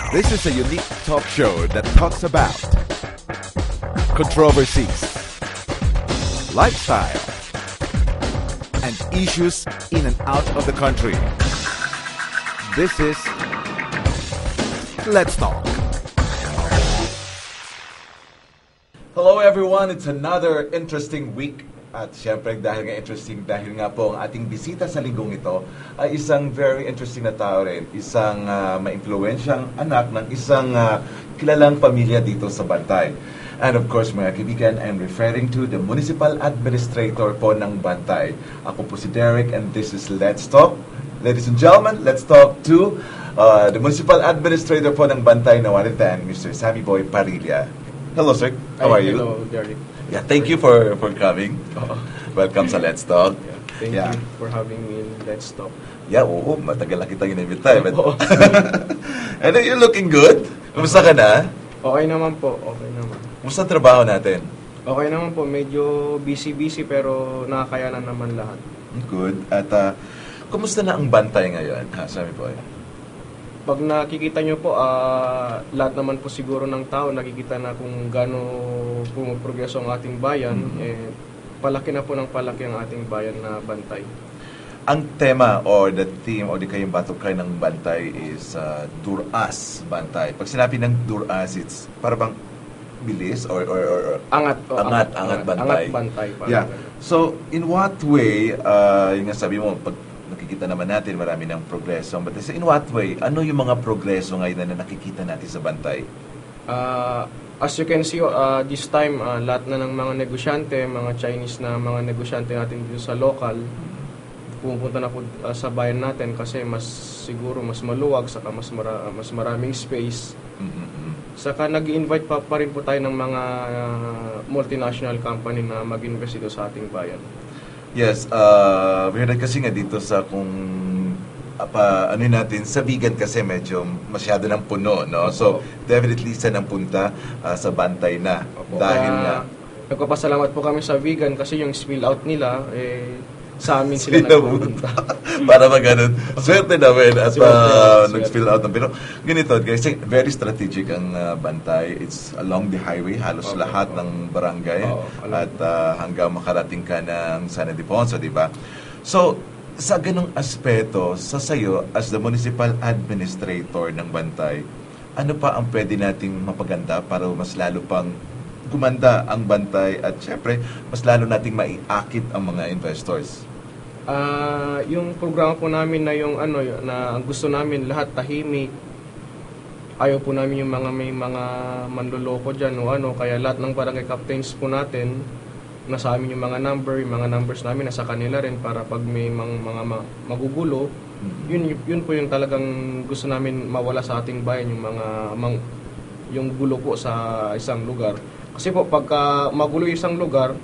This is a unique talk show that talks about controversies, lifestyle, and issues in and out of the country. This is Let's Talk. Hello everyone, it's another interesting week. At syempre dahil nga po ang ating bisita sa linggong ito ay isang very interesting na tao rin. Isang ma-impluwensyang anak ng isang kilalang pamilya dito sa Bantay. And of course mga kaibigan, I'm referring to the Municipal Administrator po ng Bantay. Ako po si Derek and this is Let's Talk. Ladies and gentlemen, let's talk to the Municipal Administrator po ng Bantay na Wanitan, Mr. Sammy Boy Parilla. Hello sir, how are you? Hello Derek. Yeah, thank you for coming. Welcome sa Let's Talk. Thank you for having me in Let's Talk. Yeah, oo, matagal na kitang inimbita. And you're looking good. Kumusta ka na? Okay naman po, okay naman. Kumusta ang trabaho natin? Okay naman po, medyo busy pero nakakayanan naman lahat. Good. At kumusta na ang Bantay ngayon, ha, Sammy Boy? Pag nakikita nyo po, lahat naman po siguro ng tao, nakikita na kung gaano pumuprogreso ang ating bayan, palaki na po ng palaki ang ating bayan na Bantay. Ang tema or the theme or di kayong batukay ng Bantay is Duras Bantay. Pag sinabi ng Duras, it's para bang bilis or Angat Bantay. Angat Bantay. Yeah. So, in what way, yung nga sabi mo, pag nakikita naman natin marami ng progreso. But in what way, ano yung mga progreso ngayon na nakikita natin sa Bantay? As you can see, this time, lahat na ng mga negosyante, mga Chinese na mga negosyante natin dito sa local, pupunta na po sa bayan natin kasi siguro mas maluwag, saka mas maraming space. Saka nag-invite pa rin po tayo ng mga multinational company na mag-invest dito sa ating bayan. Yes, we heard kasi nga dito sa natin, sa Vigan kasi medyo masyado ng puno, no? So, definitely isa ng punta sa Bantay na. Dahil na nagpapasalamat po kami sa Vigan kasi yung spill out nila, sa amin sila nagpupunta. Para mag-ganun. Swerte namin at nag-spill out. Pero ganito, guys, very strategic ang Bantay. It's along the highway, halos lahat ng barangay at hanggang makarating ka ng San Ildefonso, di ba? So, sa ganung aspeto, sa sayo, as the Municipal Administrator ng Bantay, ano pa ang pwede nating mapaganda para mas lalo pang gumanda ang Bantay at syempre, mas lalo nating maiakit ang mga investors? Yung programa po namin na na ang gusto namin lahat tahimik. Ayaw po namin yung may mga manloloko diyan kaya lahat ng barangay captains po natin nasa amin yung mga numbers namin nasa kanila rin para pag may mga magugulo, yun po yung talagang gusto namin mawala sa ating bayan, yung yung gulo po sa isang lugar. Kasi po, pagka magulo isang lugar,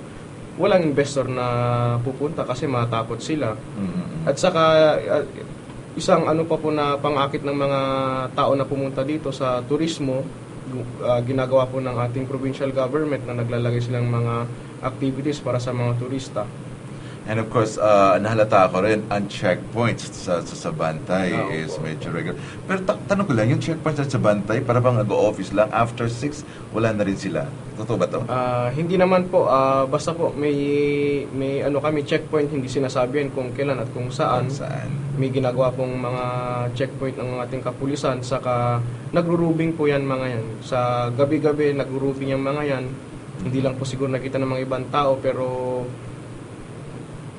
walang investor na pupunta kasi matakot sila. At saka, isang pa po na pangakit ng mga tao na pumunta dito sa turismo, ginagawa po ng ating provincial government na naglalagay silang mga activities para sa mga turista. And of course, nahalata ako rin, ang checkpoints sa Bantay is medyo regular. Pero tanong ko lang, yung checkpoints sa Bantay, para bang nag-o-office lang, after 6, wala na rin sila. Totoo ba to? Hindi naman po, basta po may kami checkpoint, hindi sinasabihan kung kailan at kung saan. May ginagawa pong mga checkpoint ng ating kapulisan, saka nagro-rubing po yan mga yan. Sa gabi-gabi, nagro-rubing yung mga yan. Hindi lang po siguro nakita ng mga ibang tao, pero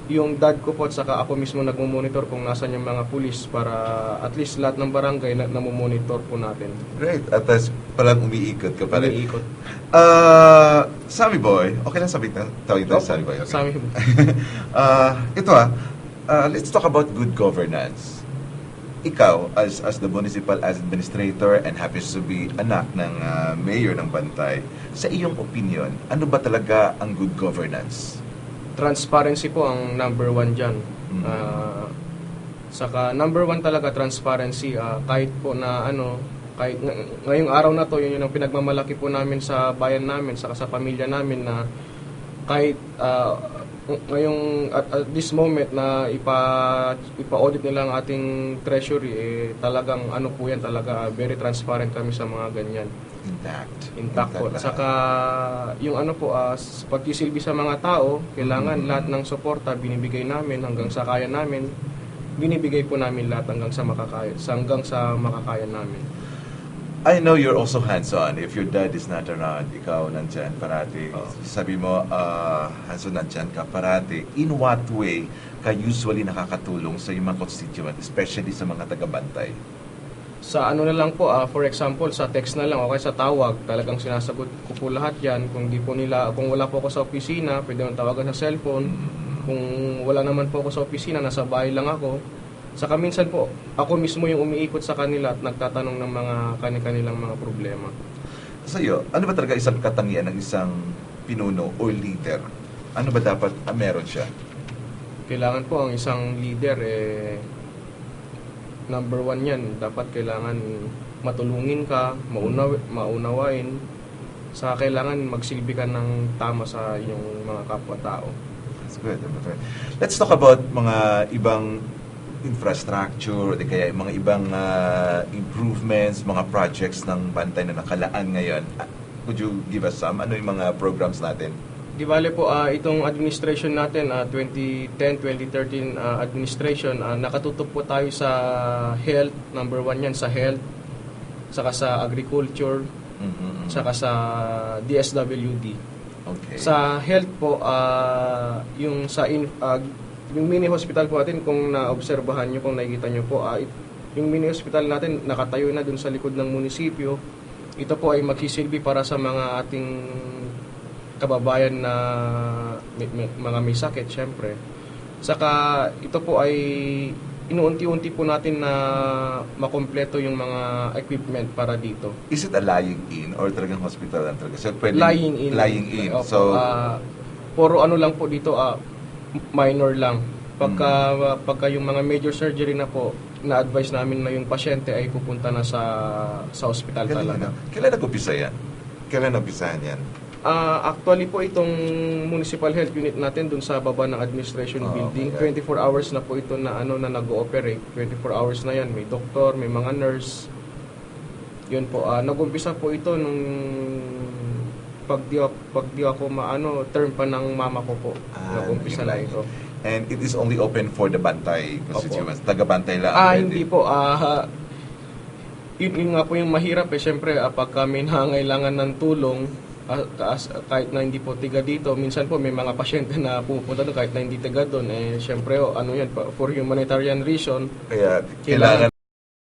yung dad ko po at saka ako mismo nagmo-monitor kung nasan yung mga pulis para at least lahat ng barangay na namomonitor po natin. Great. At parang umiikot ka pa rin. Umiikot. Sammy Boy, okay lang tawag tayo Sammy Boy. Okay. Sammy Boy. Ito let's talk about good governance. Ikaw, as the municipal administrator and happens to be anak ng mayor ng Bantay, sa iyong opinion, ano ba talaga ang good governance? Transparency po ang number one dyan. Saka number one talaga transparency. Kahit po na kahit ngayong araw na to, yun ang pinagmamalaki po namin sa bayan namin, saka sa pamilya namin na kahit ngayong at this moment na ipa-audit nila ang ating treasury, talagang ano po yan, talaga very transparent kami sa mga ganyan. Intact po. lahat. Saka yung ano po, pagkisilbi sa mga tao, kailangan lahat ng suporta binibigay namin hanggang sa kaya namin. Binibigay po namin lahat hanggang sa makakaya namin. I know you're also hands-on. If your dad is not around, ikaw nandyan parati. Sabi mo, hands-on nandyan ka parati. In what way ka usually nakakatulong sa iyong mga constituent, especially sa mga taga-bantay? Sa ano na lang po, for example, sa text na lang o kaya sa tawag, talagang sinasagot ko po lahat yan. Kung wala po ako sa opisina, pwede mong tawagan sa cellphone. Kung wala naman po ako sa opisina, nasa bahay lang ako. Saka minsan po, ako mismo yung umiikot sa kanila at nagtatanong ng mga kanilang mga problema. Sa iyo, ano ba talaga isang katangian ng isang pinuno o leader? Ano ba dapat meron siya? Kailangan po ang isang leader, number one yan. Dapat kailangan matulungin ka, maunawain. Saka kailangan magsilbi ka ng tama sa iyong mga kapwa-tao. That's good. Let's talk about mga ibang infrastructure, o di kaya mga ibang improvements, mga projects ng Bantay na nakalaan ngayon. Could you give us some? Ano yung mga programs natin? Di bale po, itong administration natin, 2010-2013 administration, nakatutok po tayo sa health, number one yan, sa health, saka sa agriculture, saka sa DSWD. Okay. Sa health po, yung yung mini hospital po natin, kung naobserbahan nyo, kung nakikita nyo po, yung mini hospital natin nakatayo na dun sa likod ng munisipyo. Ito po ay magsisilbi para sa mga ating kababayan na mga may sakit, syempre. Saka ito po ay inuunti-unti po natin na makompleto yung mga equipment para dito. Is it a lying in or talagang hospital lang talaga? So, Lying in. Lying in. Opo, So, puro ano lang po dito, minor lang. Pagka yung mga major surgery na po, na-advise namin na yung pasyente ay pupunta na sa hospital talaga. Kailan nag-upisa yan? Kailan nag-upisahan yan? Actually po itong municipal health unit natin dun sa baba ng administration building, okay. 24 hours na po ito na nag-ooperate. 24 hours na yan, may doktor, may mga nurse. Yun po, nag-umpisa po ito nung pag di ako term pa ng mama ko po. Nag-umpisa na ito. And it is only open for the Bantay constituents. Taga-Bantay lang. Hindi po. Yun nga po yung mahirap Siyempre, pag kami nangailangan ng tulong, kahit na hindi po tiga dito, minsan po may mga pasyente na pupunta doon kahit na hindi tiga doon. Siyempre, yan, for humanitarian reason, Kaya kailangan